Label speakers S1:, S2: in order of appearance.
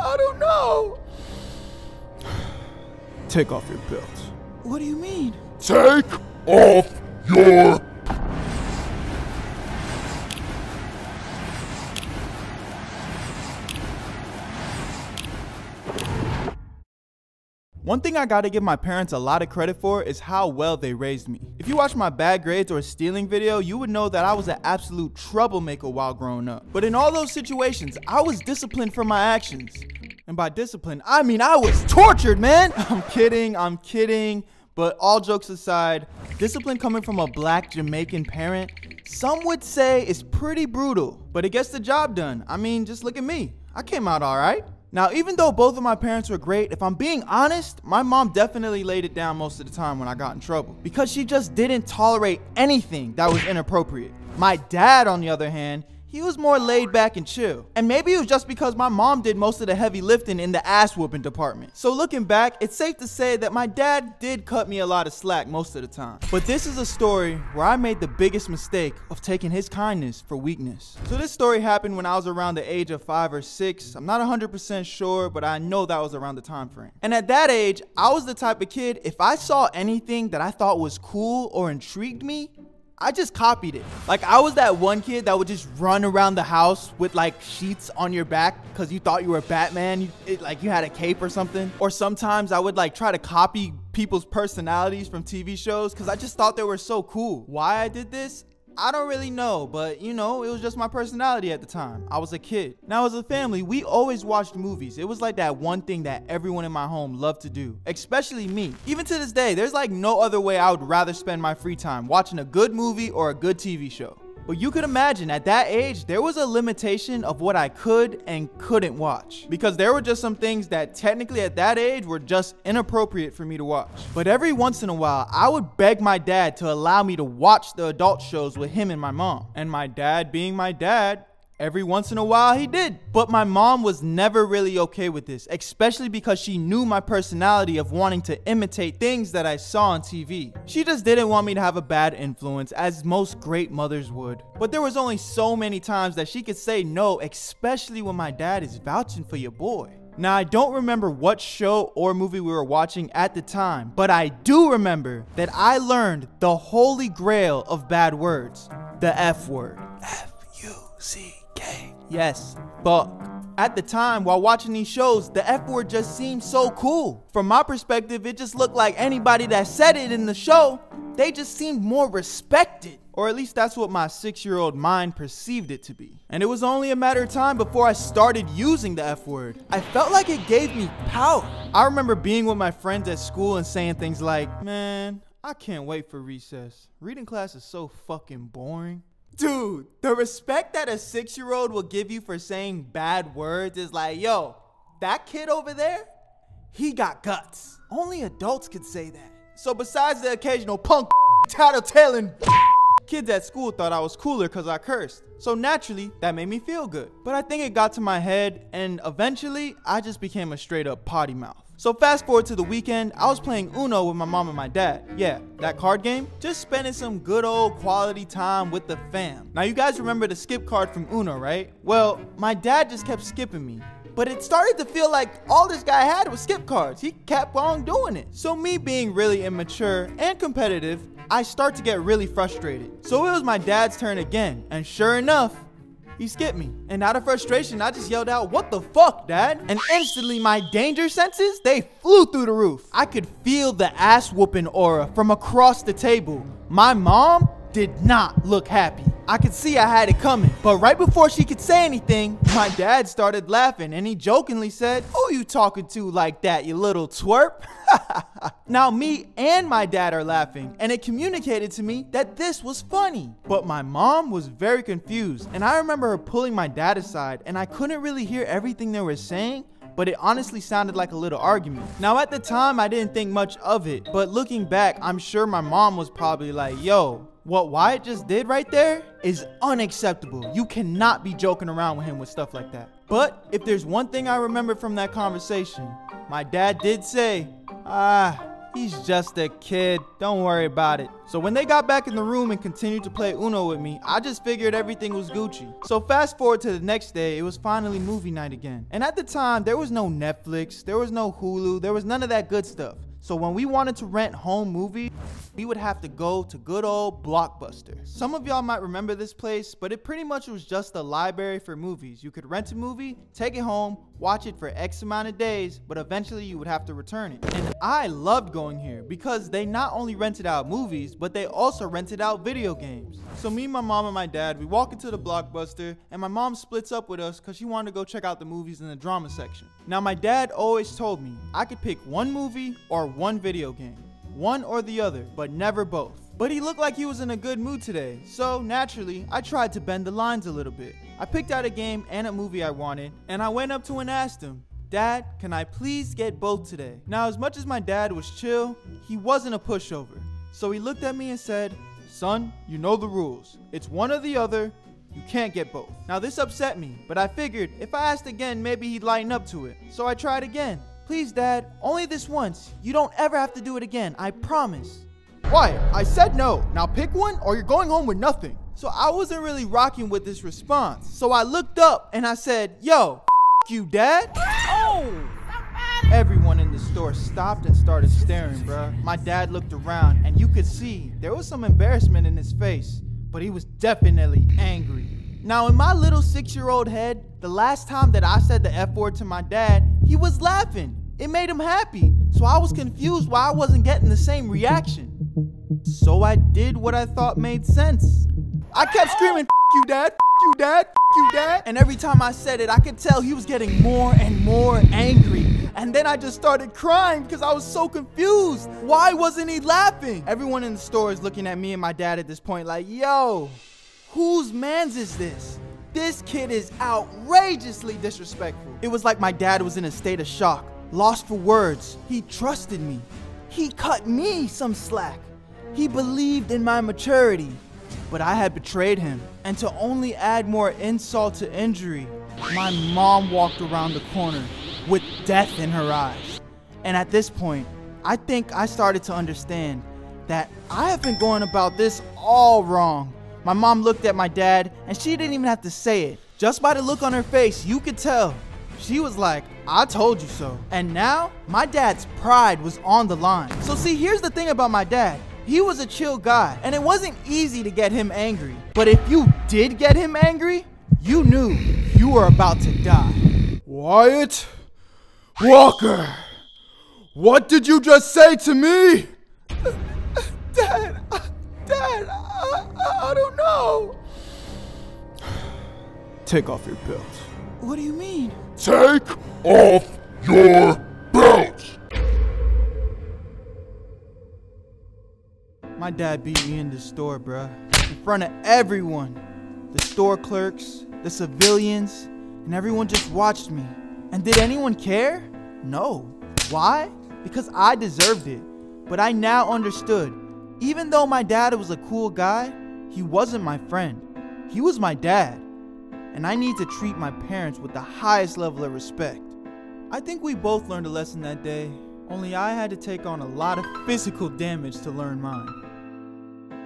S1: I don't know.
S2: Take off your belt.
S1: What do you mean?
S3: Take off your...
S2: One thing I gotta give my parents a lot of credit for is how well they raised me. If you watch my bad grades or stealing video, you would know that I was an absolute troublemaker while growing up. But in all those situations, I was disciplined for my actions. And by discipline, I mean I was tortured, man. I'm kidding. But all jokes aside, discipline coming from a black Jamaican parent, some would say is pretty brutal. But it gets the job done. I mean, just look at me. I came out all right. Now, even though both of my parents were great, if I'm being honest, my mom definitely laid it down most of the time when I got in trouble because she just didn't tolerate anything that was inappropriate. My dad, on the other hand, he was more laid back and chill. And maybe it was just because my mom did most of the heavy lifting in the ass whooping department. So looking back, it's safe to say that my dad did cut me a lot of slack most of the time. But this is a story where I made the biggest mistake of taking his kindness for weakness. So this story happened when I was around the age of 5 or 6. I'm not 100% sure, but I know that was around the time frame. And at that age, I was the type of kid, if I saw anything that I thought was cool or intrigued me, I just copied it. Like, I was that one kid that would just run around the house with like sheets on your back because you thought you were Batman, like you had a cape or something. Or sometimes I would like try to copy people's personalities from TV shows because I just thought they were so cool. Why I did this? I don't really know, but you know, it was just my personality at the time. I was a kid. Now as a family, we always watched movies. It was like that one thing that everyone in my home loved to do, especially me. Even to this day, there's like no other way I would rather spend my free time, watching a good movie or a good TV show. But you could imagine at that age, there was a limitation of what I could and couldn't watch. Because there were just some things that technically at that age were just inappropriate for me to watch. But every once in a while, I would beg my dad to allow me to watch the adult shows with him and my mom. And my dad being my dad, every once in a while he did. But my mom was never really okay with this, especially because she knew my personality of wanting to imitate things that I saw on TV. She just didn't want me to have a bad influence, as most great mothers would. But there was only so many times that she could say no, especially when my dad is vouching for your boy. Now, I don't remember what show or movie we were watching at the time, but I do remember that I learned the holy grail of bad words, the F word. F-U-C. Yes, fuck. At the time, while watching these shows, the F word just seemed so cool. From my perspective, it just looked like anybody that said it in the show, they just seemed more respected. Or at least that's what my 6-year-old mind perceived it to be. And it was only a matter of time before I started using the F word. I felt like it gave me power. I remember being with my friends at school and saying things like, man, I can't wait for recess. Reading class is so fucking boring. Dude, the respect that a 6-year-old will give you for saying bad words is like, yo, that kid over there, he got guts. Only adults could say that. So besides the occasional punk tattletaling, kids at school thought I was cooler because I cursed. So naturally, that made me feel good. But I think it got to my head, and eventually, I just became a straight up potty mouth. So fast forward to the weekend, I was playing Uno with my mom and my dad. Yeah, that card game. Just spending some good old quality time with the fam. Now you guys remember the skip card from Uno, right? Well, my dad just kept skipping me. But it started to feel like all this guy had was skip cards. He kept on doing it. So me being really immature and competitive, I start to get really frustrated. So it was my dad's turn again. And sure enough, he skipped me. And out of frustration, I just yelled out, "What the fuck, Dad?" And instantly my danger senses, they flew through the roof. I could feel the ass whooping aura from across the table. My mom did not look happy. I could see I had it coming. But right before she could say anything, my dad started laughing and he jokingly said, "Who you talking to like that, you little twerp?" Now me and my dad are laughing and it communicated to me that this was funny. But my mom was very confused and I remember her pulling my dad aside and I couldn't really hear everything they were saying, but it honestly sounded like a little argument. Now at the time I didn't think much of it, but looking back, I'm sure my mom was probably like, "Yo, what Wyatt just did right there is unacceptable. You cannot be joking around with him with stuff like that." But if there's one thing I remember from that conversation, my dad did say, He's just a kid, don't worry about it. So when they got back in the room and continued to play Uno with me, I just figured everything was Gucci. So fast forward to the next day, it was finally movie night again. And at the time, there was no Netflix, there was no Hulu, there was none of that good stuff. So when we wanted to rent home movies, we would have to go to good old Blockbuster. Some of y'all might remember this place, but it pretty much was just a library for movies. You could rent a movie, take it home, watch it for X amount of days, but eventually you would have to return it. And I loved going here because they not only rented out movies, but they also rented out video games. So me, my mom, and my dad, we walk into the Blockbuster, and my mom splits up with us because she wanted to go check out the movies in the drama section. Now my dad always told me I could pick one movie or one video game. One or the other, but never both. But he looked like he was in a good mood today, so naturally, I tried to bend the lines a little bit. I picked out a game and a movie I wanted, and I went up to him and asked him, "Dad, can I please get both today?" Now, as much as my dad was chill, he wasn't a pushover. So he looked at me and said, "Son, you know the rules. It's one or the other. You can't get both." Now, this upset me, but I figured if I asked again, maybe he'd lighten up to it. So I tried again. "Please, Dad, only this once. You don't ever have to do it again, I promise."
S1: Quiet, I said no. Now pick one or you're going home with nothing.
S2: So I wasn't really rocking with this response. So I looked up and I said, "Yo, you, Dad."
S1: Oh!
S2: Everyone in the store stopped and started staring, bruh. My dad looked around and you could see there was some embarrassment in his face, but he was definitely angry. Now, in my little 6-year-old head, the last time that I said the F word to my dad, he was laughing. It made him happy. So I was confused why I wasn't getting the same reaction. So I did what I thought made sense.
S1: I kept screaming, "F you, Dad, F you, Dad, F you, Dad."
S2: And every time I said it, I could tell he was getting more and more angry. And then I just started crying because I was so confused. Why wasn't he laughing? Everyone in the store is looking at me and my dad at this point like, "Yo, whose mans is this? This kid is outrageously disrespectful." It was like my dad was in a state of shock, lost for words. He trusted me. He cut me some slack. He believed in my maturity, but I had betrayed him. And to only add more insult to injury, my mom walked around the corner with death in her eyes. And at this point, I think I started to understand that I have been going about this all wrong. My mom looked at my dad, and she didn't even have to say it. Just by the look on her face, you could tell. She was like, "I told you so." And now, my dad's pride was on the line. So see, here's the thing about my dad. He was a chill guy, and it wasn't easy to get him angry. But if you did get him angry, you knew you were about to die.
S3: Wyatt Walker, what did you just say to me?
S1: Dad, I don't know.
S3: Take off your belt.
S1: What do you mean?
S3: Take off your belt!
S2: My dad beat me in the store, bruh. In front of everyone. The store clerks, the civilians, and everyone just watched me. And did anyone care? No. Why? Because I deserved it. But I now understood. Even though my dad was a cool guy, he wasn't my friend. He was my dad. And I need to treat my parents with the highest level of respect. I think we both learned a lesson that day, only I had to take on a lot of physical damage to learn mine.